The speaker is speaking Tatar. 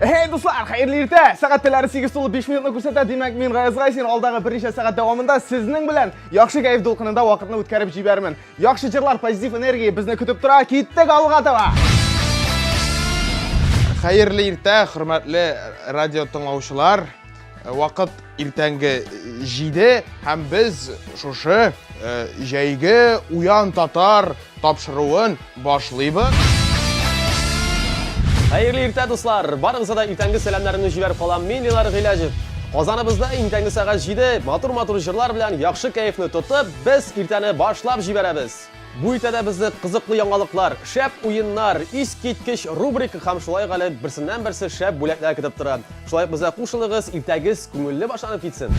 Hey dostlar, hayırlı erте. Saat telleri 8:05 minutni ko'rsatadi. Demak, men G'ayaz G'aysin alдағы bir necha soat davomida sizning bilan yaxshi kayf to'lqinida vaqtni o'tkazib jibarman. Yaxshi jirlar, pozitiv energiya bizni kutib turadi. Ketdik alg'atava. Hayırlı erте, hurmatli radio tinglovchilar. Vaqt ertangi jiydi ham biz shosha joyga uyan tatar topshiruvin boshlaymiz. Hayırlı erta dostlar, barınıza da ertangi selamlarımni jibarib qolam. Men Dilar G'ilajov. Qozonimizda ertangi soat 7 motor jurlar bilan yaxshi kayfni tutib, biz ertani boshlab jibaramiz. Bu ertada bizni qiziqli yangiliklar, shap o'yinlar, es-ketkish rubrika ham shulay qilib birsidan birsi shap bo'laklar kutib turadi. Shulay bizga qo'shiling'iz, ertagiz ko'ngilli boshlanib ketsin.